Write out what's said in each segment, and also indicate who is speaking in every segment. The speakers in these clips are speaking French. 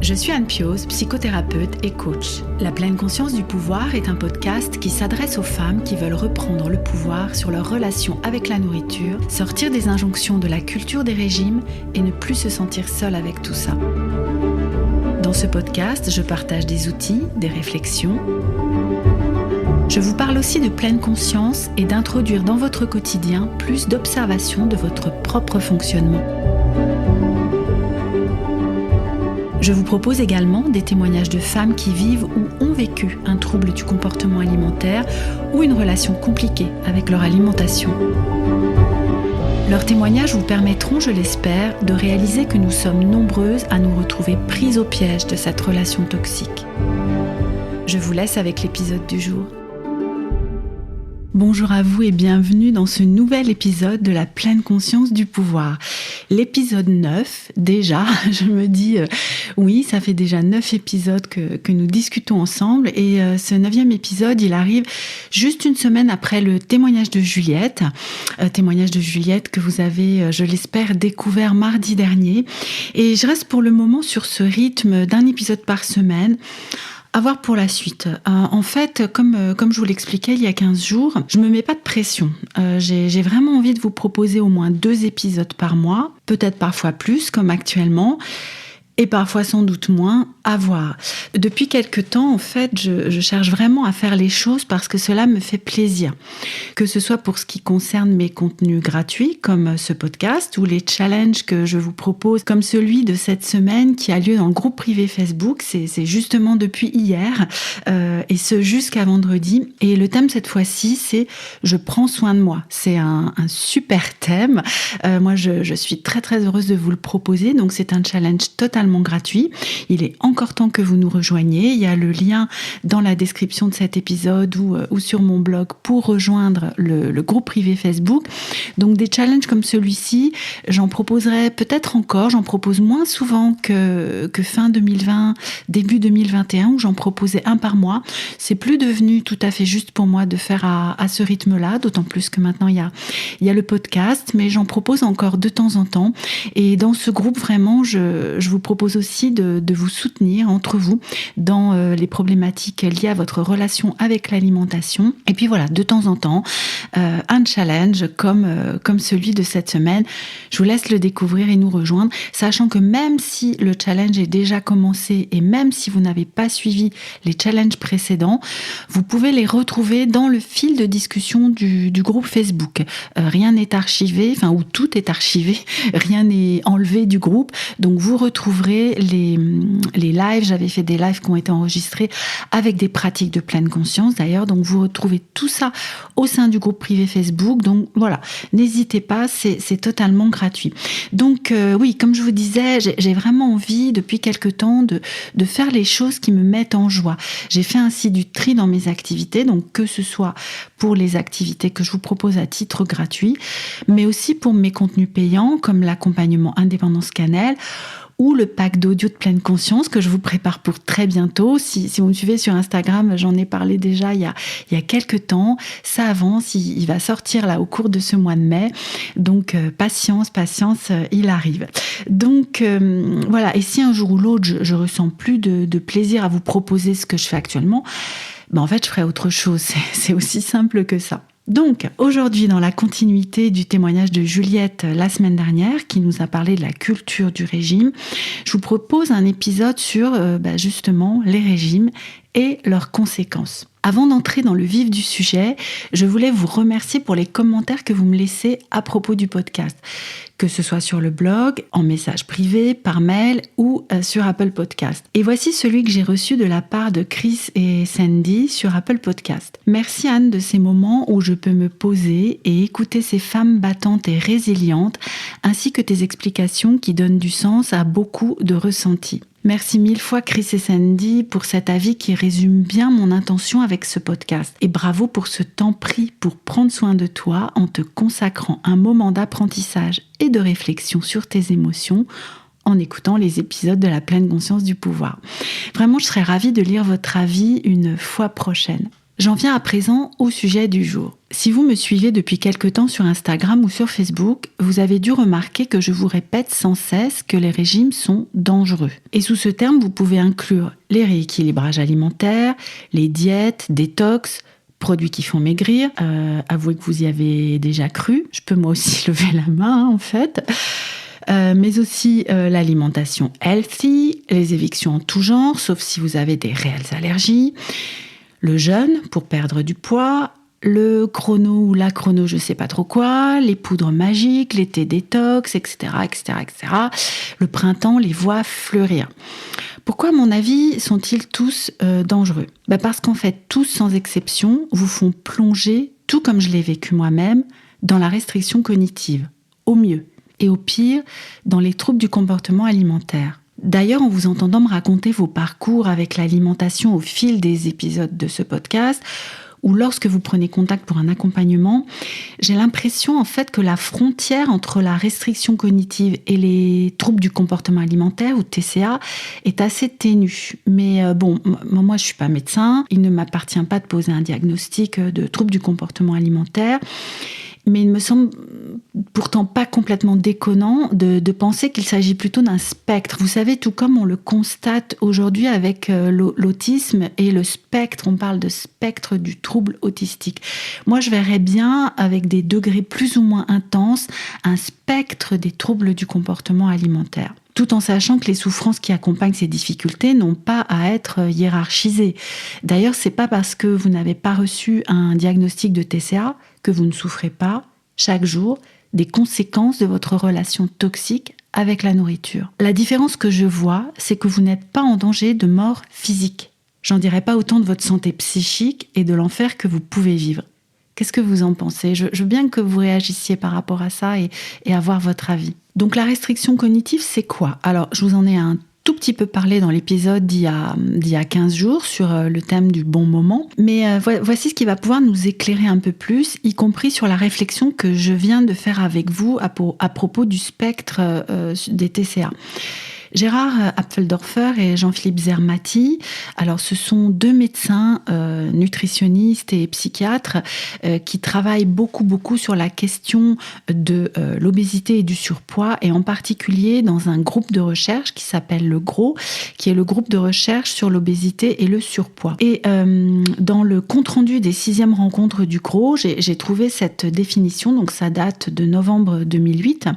Speaker 1: Je suis Anne Pioz, psychothérapeute et coach. La pleine conscience du pouvoir est un podcast qui s'adresse aux femmes qui veulent reprendre le pouvoir sur leur relation avec la nourriture, sortir des injonctions de la culture des régimes et ne plus se sentir seule avec tout ça. Dans ce podcast, je partage des outils, des réflexions. Je vous parle aussi de pleine conscience et d'introduire dans votre quotidien plus d'observation de votre propre fonctionnement. Je vous propose également des témoignages de femmes qui vivent ou ont vécu un trouble du comportement alimentaire ou une relation compliquée avec leur alimentation. Leurs témoignages vous permettront, je l'espère, de réaliser que nous sommes nombreuses à nous retrouver prises au piège de cette relation toxique. Je vous laisse avec l'épisode du jour. Bonjour à vous et bienvenue dans ce nouvel épisode de la pleine conscience du pouvoir. L'épisode 9, déjà, je me dis, oui, ça fait déjà 9 épisodes que nous discutons ensemble et ce 9e épisode, il arrive juste une semaine après le témoignage de Juliette que vous avez, je l'espère, découvert mardi dernier. Et je reste pour le moment sur ce rythme d'un épisode par semaine. À voir pour la suite. En fait, comme je vous l'expliquais il y a 15 jours, je me mets pas de pression. J'ai vraiment envie de vous proposer au moins 2 épisodes par mois, peut-être parfois plus, comme actuellement, et parfois sans doute moins, à voir. Depuis quelque temps, en fait, je cherche vraiment à faire les choses parce que cela me fait plaisir. Que ce soit pour ce qui concerne mes contenus gratuits, comme ce podcast, ou les challenges que je vous propose, comme celui de cette semaine qui a lieu dans le groupe privé Facebook. C'est justement depuis hier, et ce jusqu'à vendredi. Et le thème cette fois-ci, c'est « Je prends soin de moi ». C'est un super thème. Moi, je suis très très heureuse de vous le proposer. Donc, c'est un challenge totalement gratuit. Il est encore temps que vous nous rejoigniez. Il y a le lien dans la description de cet épisode ou sur mon blog pour rejoindre le groupe privé Facebook. Donc des challenges comme celui-ci, j'en proposerai peut-être encore. J'en propose moins souvent que fin 2020, début 2021 où j'en proposais un par mois. C'est plus devenu tout à fait juste pour moi de faire à ce rythme-là, d'autant plus que maintenant il y a le podcast, mais j'en propose encore de temps en temps. Et dans ce groupe, vraiment, je vous propose aussi de vous soutenir entre vous dans les problématiques liées à votre relation avec l'alimentation. Et puis voilà, de temps en temps, un challenge comme celui de cette semaine. Je vous laisse le découvrir et nous rejoindre, sachant que même si le challenge est déjà commencé et même si vous n'avez pas suivi les challenges précédents, vous pouvez les retrouver dans le fil de discussion du groupe Facebook. Rien n'est archivé, ou tout est archivé, rien n'est enlevé du groupe. Donc vous retrouverez les lives. J'avais fait des lives qui ont été enregistrés avec des pratiques de pleine conscience d'ailleurs. Donc vous retrouvez tout ça au sein du groupe privé Facebook. Donc voilà, n'hésitez pas, c'est totalement gratuit. Donc oui, comme je vous disais, j'ai vraiment envie depuis quelque temps de faire les choses qui me mettent en joie. J'ai fait ainsi du tri dans mes activités, donc que ce soit pour les activités que je vous propose à titre gratuit, mais aussi pour mes contenus payants comme l'accompagnement Indépendance Cannelle ou le pack d'audio de pleine conscience que je vous prépare pour très bientôt. Si vous me suivez sur Instagram, j'en ai parlé déjà il y a quelques temps. Ça avance, il va sortir là au cours de ce mois de mai. Donc patience, il arrive. Donc voilà, et si un jour ou l'autre je ressens plus de plaisir à vous proposer ce que je fais actuellement, en fait je ferai autre chose. C'est aussi simple que ça. Donc, aujourd'hui, dans la continuité du témoignage de Juliette la semaine dernière, qui nous a parlé de la culture du régime, je vous propose un épisode sur justement les régimes et leurs conséquences. Avant d'entrer dans le vif du sujet, je voulais vous remercier pour les commentaires que vous me laissez à propos du podcast, que ce soit sur le blog, en message privé, par mail ou sur Apple Podcast. Et voici celui que j'ai reçu de la part de Chris et Sandy sur Apple Podcast. Merci Anne de ces moments où je peux me poser et écouter ces femmes battantes et résilientes, ainsi que tes explications qui donnent du sens à beaucoup de ressentis. Merci 1000 fois Chris et Sandy pour cet avis qui résume bien mon intention avec ce podcast. Et bravo pour ce temps pris pour prendre soin de toi en te consacrant un moment d'apprentissage et de réflexion sur tes émotions en écoutant les épisodes de la pleine conscience du pouvoir. Vraiment, je serais ravie de lire votre avis une fois prochaine. J'en viens à présent au sujet du jour. Si vous me suivez depuis quelque temps sur Instagram ou sur Facebook, vous avez dû remarquer que je vous répète sans cesse que les régimes sont dangereux. Et sous ce terme, vous pouvez inclure les rééquilibrages alimentaires, les diètes, détox, produits qui font maigrir. Avouez que vous y avez déjà cru. Je peux moi aussi lever la main, en fait. Mais aussi l'alimentation healthy, les évictions en tout genre, sauf si vous avez des réelles allergies. Le jeûne pour perdre du poids, le chrono ou la chrono, je sais pas trop quoi, les poudres magiques, les thés détox, etc., etc., etc. Le printemps les voit fleurir. Pourquoi, à mon avis, sont-ils tous dangereux ? Parce qu'en fait, tous sans exception vous font plonger, tout comme je l'ai vécu moi-même, dans la restriction cognitive, au mieux, et au pire, dans les troubles du comportement alimentaire. D'ailleurs, en vous entendant me raconter vos parcours avec l'alimentation au fil des épisodes de ce podcast, ou lorsque vous prenez contact pour un accompagnement, j'ai l'impression en fait que la frontière entre la restriction cognitive et les troubles du comportement alimentaire ou TCA est assez ténue. Mais bon, moi je suis pas médecin, il ne m'appartient pas de poser un diagnostic de troubles du comportement alimentaire. Mais il me semble pourtant pas complètement déconnant de penser qu'il s'agit plutôt d'un spectre. Vous savez, tout comme on le constate aujourd'hui avec l'autisme et le spectre, on parle de spectre du trouble autistique. Moi, je verrais bien, avec des degrés plus ou moins intenses, un spectre des troubles du comportement alimentaire. Tout en sachant que les souffrances qui accompagnent ces difficultés n'ont pas à être hiérarchisées. D'ailleurs, c'est pas parce que vous n'avez pas reçu un diagnostic de TCA que vous ne souffrez pas, chaque jour, des conséquences de votre relation toxique avec la nourriture. La différence que je vois, c'est que vous n'êtes pas en danger de mort physique. J'en dirai pas autant de votre santé psychique et de l'enfer que vous pouvez vivre. Qu'est-ce que vous en pensez ? Je veux bien que vous réagissiez par rapport à ça et avoir votre avis. Donc la restriction cognitive, c'est quoi ? Alors, je vous en ai un tout petit peu parlé dans l'épisode d'il y a 15 jours sur le thème du bon moment. Mais voici ce qui va pouvoir nous éclairer un peu plus, y compris sur la réflexion que je viens de faire avec vous à propos du spectre des TCA. Gérard Apfeldorfer et Jean-Philippe Zermati, alors ce sont deux médecins nutritionnistes et psychiatres qui travaillent beaucoup sur la question de l'obésité et du surpoids, et en particulier dans un groupe de recherche qui s'appelle le GROS, qui est le groupe de recherche sur l'obésité et le surpoids. Et dans le compte-rendu des 6e rencontres du GROS, j'ai trouvé cette définition, donc ça date de novembre 2008.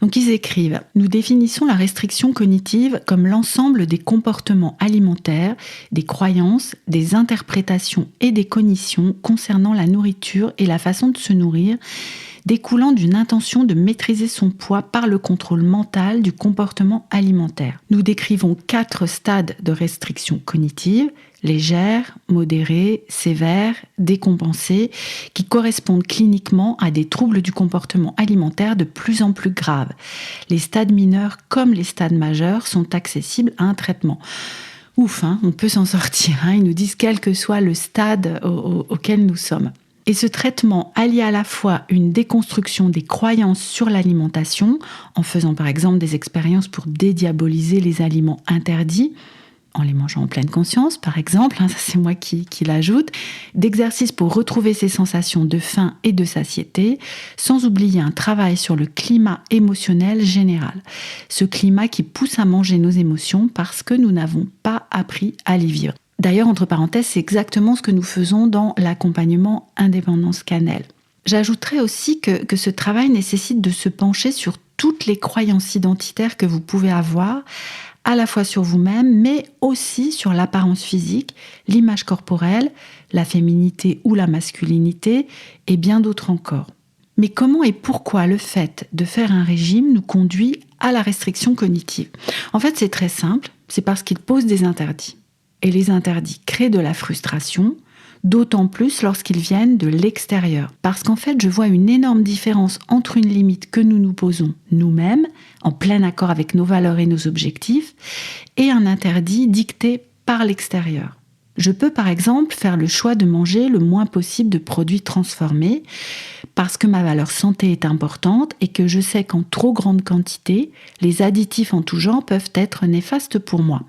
Speaker 1: Donc ils écrivent « Nous définissons la restriction cognitive comme l'ensemble des comportements alimentaires, des croyances, des interprétations et des cognitions concernant la nourriture et la façon de se nourrir, découlant d'une intention de maîtriser son poids par le contrôle mental du comportement alimentaire. Nous décrivons 4 stades de restriction cognitive, légère, modérée, sévère, décompensée, qui correspondent cliniquement à des troubles du comportement alimentaire de plus en plus graves. Les stades mineurs comme les stades majeurs sont accessibles à un traitement. » Ouf, hein, on peut s'en sortir, hein, ils nous disent quel que soit le stade auquel nous sommes. Et ce traitement allie à la fois une déconstruction des croyances sur l'alimentation, en faisant par exemple des expériences pour dédiaboliser les aliments interdits, en les mangeant en pleine conscience par exemple, ça c'est moi qui l'ajoute, d'exercices pour retrouver ces sensations de faim et de satiété, sans oublier un travail sur le climat émotionnel général. Ce climat qui pousse à manger nos émotions parce que nous n'avons pas appris à les vivre. D'ailleurs, entre parenthèses, c'est exactement ce que nous faisons dans l'accompagnement Indépendance Cannelle. J'ajouterais aussi que ce travail nécessite de se pencher sur toutes les croyances identitaires que vous pouvez avoir, à la fois sur vous-même, mais aussi sur l'apparence physique, l'image corporelle, la féminité ou la masculinité, et bien d'autres encore. Mais comment et pourquoi le fait de faire un régime nous conduit à la restriction cognitive ? En fait, c'est très simple, c'est parce qu'il pose des interdits. Et les interdits créent de la frustration, d'autant plus lorsqu'ils viennent de l'extérieur. Parce qu'en fait, je vois une énorme différence entre une limite que nous nous posons nous-mêmes, en plein accord avec nos valeurs et nos objectifs, et un interdit dicté par l'extérieur. Je peux par exemple faire le choix de manger le moins possible de produits transformés parce que ma valeur santé est importante et que je sais qu'en trop grande quantité, les additifs en tout genre peuvent être néfastes pour moi.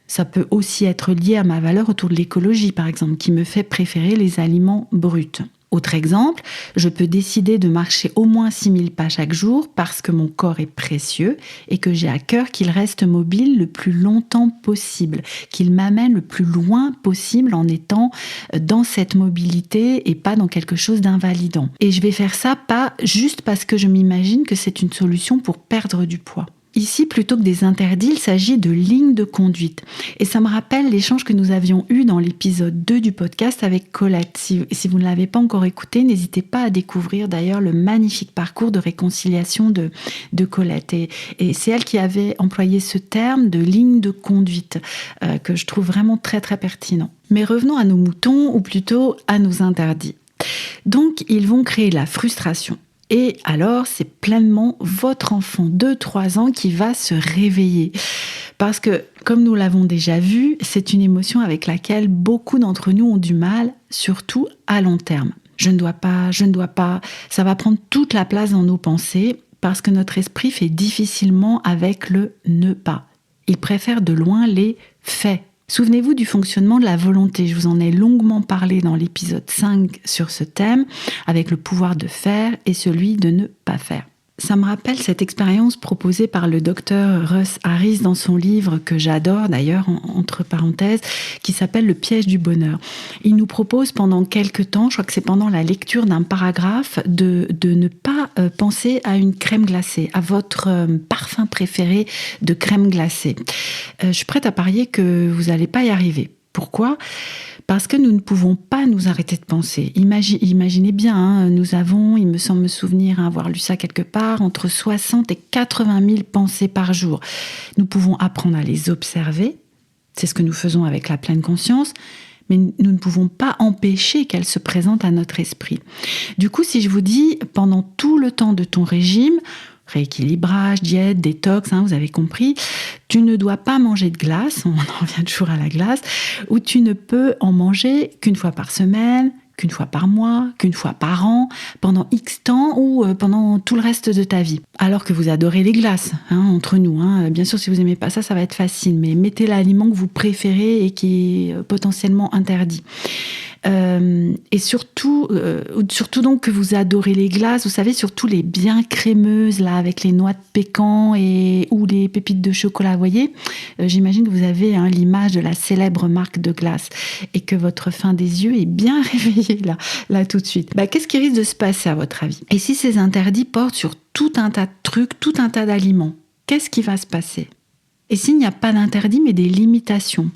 Speaker 1: Ça peut aussi être lié à ma valeur autour de l'écologie, par exemple, qui me fait préférer les aliments bruts. Autre exemple, je peux décider de marcher au moins 6000 pas chaque jour parce que mon corps est précieux et que j'ai à cœur qu'il reste mobile le plus longtemps possible, qu'il m'amène le plus loin possible en étant dans cette mobilité et pas dans quelque chose d'invalidant. Et je vais faire ça pas juste parce que je m'imagine que c'est une solution pour perdre du poids. Ici, plutôt que des interdits, il s'agit de lignes de conduite. Et ça me rappelle l'échange que nous avions eu dans l'épisode 2 du podcast avec Colette. Si vous ne l'avez pas encore écouté, n'hésitez pas à découvrir d'ailleurs le magnifique parcours de réconciliation de Colette. Et c'est elle qui avait employé ce terme de ligne de conduite que je trouve vraiment très très pertinent. Mais revenons à nos moutons, ou plutôt à nos interdits. Donc, ils vont créer la frustration. Et alors, c'est pleinement votre enfant de 3 ans qui va se réveiller. Parce que, comme nous l'avons déjà vu, c'est une émotion avec laquelle beaucoup d'entre nous ont du mal, surtout à long terme. Je ne dois pas, ça va prendre toute la place dans nos pensées parce que notre esprit fait difficilement avec le ne pas. Il préfère de loin les faits. Souvenez-vous du fonctionnement de la volonté. Je vous en ai longuement parlé dans l'épisode 5 sur ce thème, avec le pouvoir de faire et celui de ne pas faire. Ça me rappelle cette expérience proposée par le docteur Russ Harris dans son livre, que j'adore d'ailleurs, entre parenthèses, qui s'appelle « Le piège du bonheur ». Il nous propose pendant quelques temps, je crois que c'est pendant la lecture d'un paragraphe, de ne pas penser à une crème glacée, à votre parfum préféré de crème glacée. Je suis prête à parier que vous n'allez pas y arriver. Pourquoi ? Parce que nous ne pouvons pas nous arrêter de penser. Imaginez bien, nous avons, il me semble me souvenir avoir lu ça quelque part, entre 60 et 80 000 pensées par jour. Nous pouvons apprendre à les observer, c'est ce que nous faisons avec la pleine conscience, mais nous ne pouvons pas empêcher qu'elles se présentent à notre esprit. Du coup, si je vous dis, pendant tout le temps de ton régime, rééquilibrage, diète, détox, vous avez compris, tu ne dois pas manger de glace, on en revient toujours à la glace, ou tu ne peux en manger qu'une fois par semaine, qu'une fois par mois, qu'une fois par an, pendant X temps ou pendant tout le reste de ta vie. Alors que vous adorez les glaces, entre nous. Bien sûr, si vous n'aimez pas ça, ça va être facile, mais mettez l'aliment que vous préférez et qui est potentiellement interdit. Et surtout donc que vous adorez les glaces, vous savez, surtout les bien crémeuses là avec les noix de pécan ou les pépites de chocolat, vous voyez, j'imagine que vous avez l'image de la célèbre marque de glace et que votre faim des yeux est bien réveillée là tout de suite. Qu'est-ce qui risque de se passer à votre avis ? Et si ces interdits portent sur tout un tas de trucs, tout un tas d'aliments, qu'est-ce qui va se passer ? Et s'il n'y a pas d'interdit mais des limitations ?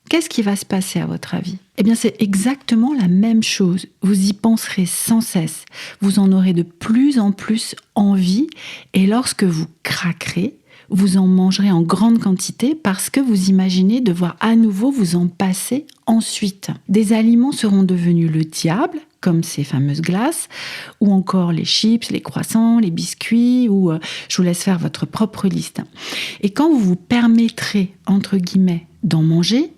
Speaker 1: Qu'est-ce qui va se passer à votre avis ? Eh bien, c'est exactement la même chose. Vous y penserez sans cesse. Vous en aurez de plus en plus envie. Et lorsque vous craquerez, vous en mangerez en grande quantité parce que vous imaginez devoir à nouveau vous en passer ensuite. Des aliments seront devenus le diable, comme ces fameuses glaces, ou encore les chips, les croissants, les biscuits, ou je vous laisse faire votre propre liste. Et quand vous vous permettrez, entre guillemets, d'en manger,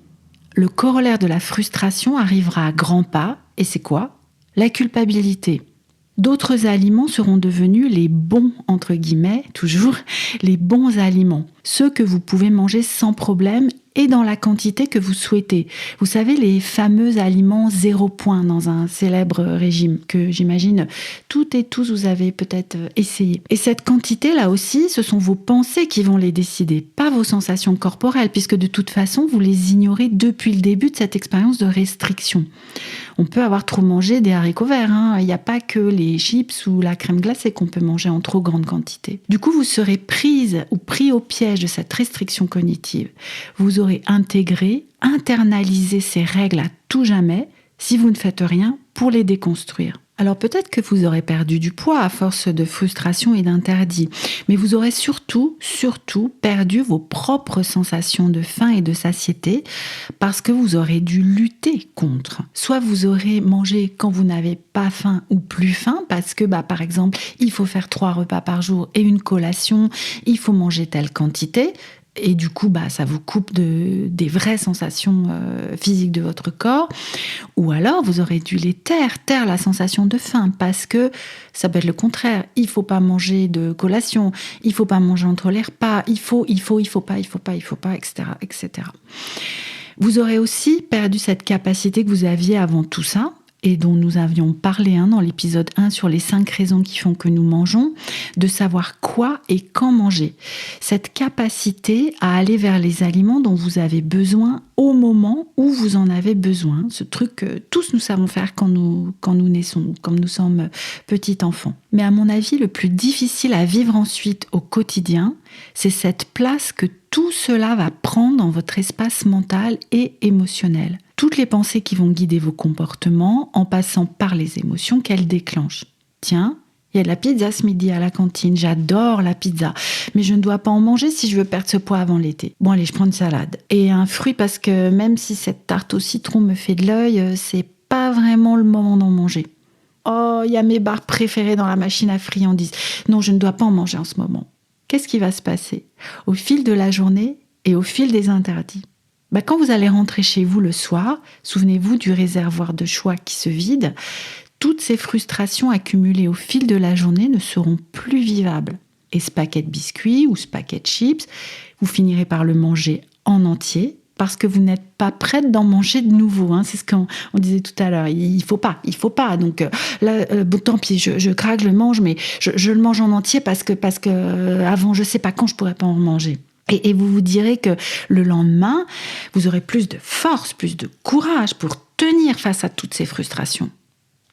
Speaker 1: le corollaire de la frustration arrivera à grands pas, et c'est quoi ? La culpabilité. D'autres aliments seront devenus les bons, entre guillemets, toujours, les bons aliments. Ceux que vous pouvez manger sans problème et dans la quantité que vous souhaitez. Vous savez, les fameux aliments 0 point dans un célèbre régime que j'imagine toutes et tous vous avez peut-être essayé. Et cette quantité, là aussi, ce sont vos pensées qui vont les décider, pas vos sensations corporelles, puisque de toute façon, vous les ignorez depuis le début de cette expérience de restriction. On peut avoir trop mangé des haricots verts, il n'y a pas que les chips ou la crème glacée qu'on peut manger en trop grande quantité. Du coup, vous serez prise ou pris au piège de cette restriction cognitive. Vous aurez intégré, internalisé ces règles à tout jamais si vous ne faites rien pour les déconstruire. Alors peut-être que vous aurez perdu du poids à force de frustration et d'interdit, mais vous aurez surtout perdu vos propres sensations de faim et de satiété parce que vous aurez dû lutter contre. Soit vous aurez mangé quand vous n'avez pas faim ou plus faim parce que par exemple il faut faire 3 repas par jour et une collation, il faut manger telle quantité. Et du coup, ça vous coupe des vraies sensations physiques de votre corps. Ou alors, vous aurez dû les taire la sensation de faim, parce que ça peut être le contraire. Il faut pas manger de collation, il faut pas manger entre les repas, il faut pas, etc., etc. Vous aurez aussi perdu cette capacité que vous aviez avant tout ça, et dont nous avions parlé dans l'épisode 1 sur les 5 raisons qui font que nous mangeons, de savoir quoi et quand manger. Cette capacité à aller vers les aliments dont vous avez besoin au moment où vous en avez besoin. Ce truc que tous nous savons faire quand nous naissons, comme nous sommes petits enfants. Mais à mon avis, le plus difficile à vivre ensuite au quotidien, c'est cette place que tout cela va prendre dans votre espace mental et émotionnel. Toutes les pensées qui vont guider vos comportements en passant par les émotions qu'elles déclenchent. Tiens, il y a de la pizza ce midi à la cantine, j'adore la pizza, mais je ne dois pas en manger si je veux perdre ce poids avant l'été. Bon allez, je prends une salade. Et un fruit parce que même si cette tarte au citron me fait de l'œil, c'est pas vraiment le moment d'en manger. Oh, il y a mes barres préférées dans la machine à friandises. Non, je ne dois pas en manger en ce moment. Qu'est-ce qui va se passer au fil de la journée et au fil des interdits? Quand vous allez rentrer chez vous le soir, souvenez-vous du réservoir de choix qui se vide, toutes ces frustrations accumulées au fil de la journée ne seront plus vivables. Et ce paquet de biscuits ou ce paquet de chips, vous finirez par le manger en entier parce que vous n'êtes pas prête d'en manger de nouveau. C'est ce qu'on disait tout à l'heure. Il faut pas. Donc là, tant pis, je craque, je le mange, mais je le mange en entier parce que avant, je sais pas quand je pourrais pas en manger. Et vous vous direz que le lendemain, vous aurez plus de force, plus de courage pour tenir face à toutes ces frustrations.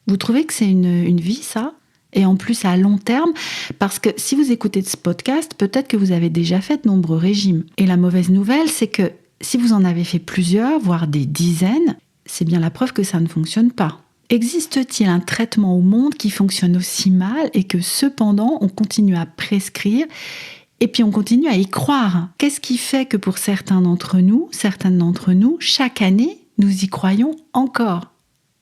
Speaker 1: Vous trouvez que c'est une vie, ça ? Et en plus à long terme, parce que si vous écoutez ce podcast, peut-être que vous avez déjà fait de nombreux régimes. Et la mauvaise nouvelle, c'est que si vous en avez fait plusieurs, voire des dizaines, c'est bien la preuve que ça ne fonctionne pas. Existe-t-il un traitement au monde qui fonctionne aussi mal et que cependant on continue à prescrire ? Et puis on continue à y croire. Qu'est-ce qui fait que pour certaines d'entre nous, chaque année, nous y croyons encore ?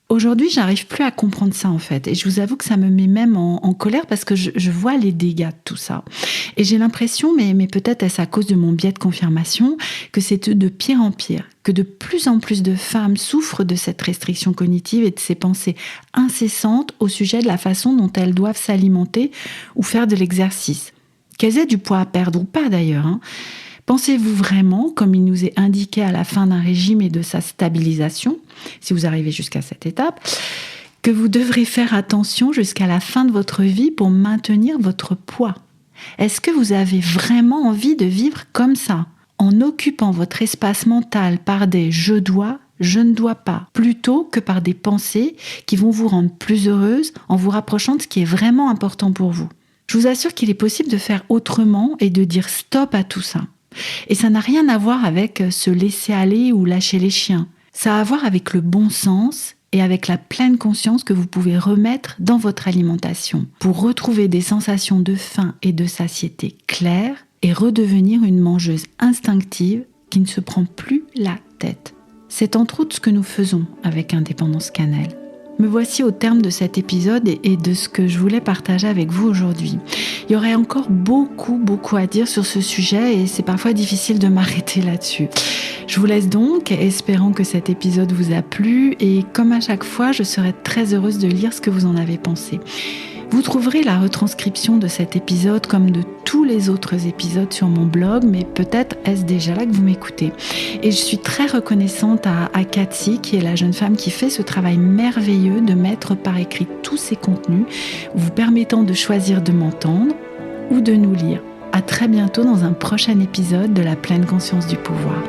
Speaker 1: Aujourd'hui, j'arrive plus à comprendre ça en fait. Et je vous avoue que ça me met même en colère parce que je vois les dégâts de tout ça. Et j'ai l'impression, mais peut-être est-ce à cause de mon biais de confirmation, que c'est de pire en pire. Que de plus en plus de femmes souffrent de cette restriction cognitive et de ces pensées incessantes au sujet de la façon dont elles doivent s'alimenter ou faire de l'exercice. Qu'elles aient du poids à perdre ou pas d'ailleurs. Pensez-vous vraiment, comme il nous est indiqué à la fin d'un régime et de sa stabilisation, si vous arrivez jusqu'à cette étape, que vous devrez faire attention jusqu'à la fin de votre vie pour maintenir votre poids ? Est-ce que vous avez vraiment envie de vivre comme ça, en occupant votre espace mental par des « je dois », « je ne dois pas », plutôt que par des pensées qui vont vous rendre plus heureuse en vous rapprochant de ce qui est vraiment important pour vous ? Je vous assure qu'il est possible de faire autrement et de dire stop à tout ça. Et ça n'a rien à voir avec se laisser aller ou lâcher les chiens. Ça a à voir avec le bon sens et avec la pleine conscience que vous pouvez remettre dans votre alimentation pour retrouver des sensations de faim et de satiété claires et redevenir une mangeuse instinctive qui ne se prend plus la tête. C'est entre autres ce que nous faisons avec Indépendance Cannelle. Me voici au terme de cet épisode et de ce que je voulais partager avec vous aujourd'hui. Il y aurait encore beaucoup à dire sur ce sujet et c'est parfois difficile de m'arrêter là-dessus. Je vous laisse donc, espérant que cet épisode vous a plu et comme à chaque fois, je serai très heureuse de lire ce que vous en avez pensé. Vous trouverez la retranscription de cet épisode comme de tous les autres épisodes sur mon blog, mais peut-être est-ce déjà là que vous m'écoutez. Et je suis très reconnaissante à Cathy, qui est la jeune femme qui fait ce travail merveilleux de mettre par écrit tous ces contenus, vous permettant de choisir de m'entendre ou de nous lire. À très bientôt dans un prochain épisode de La Pleine Conscience du Pouvoir.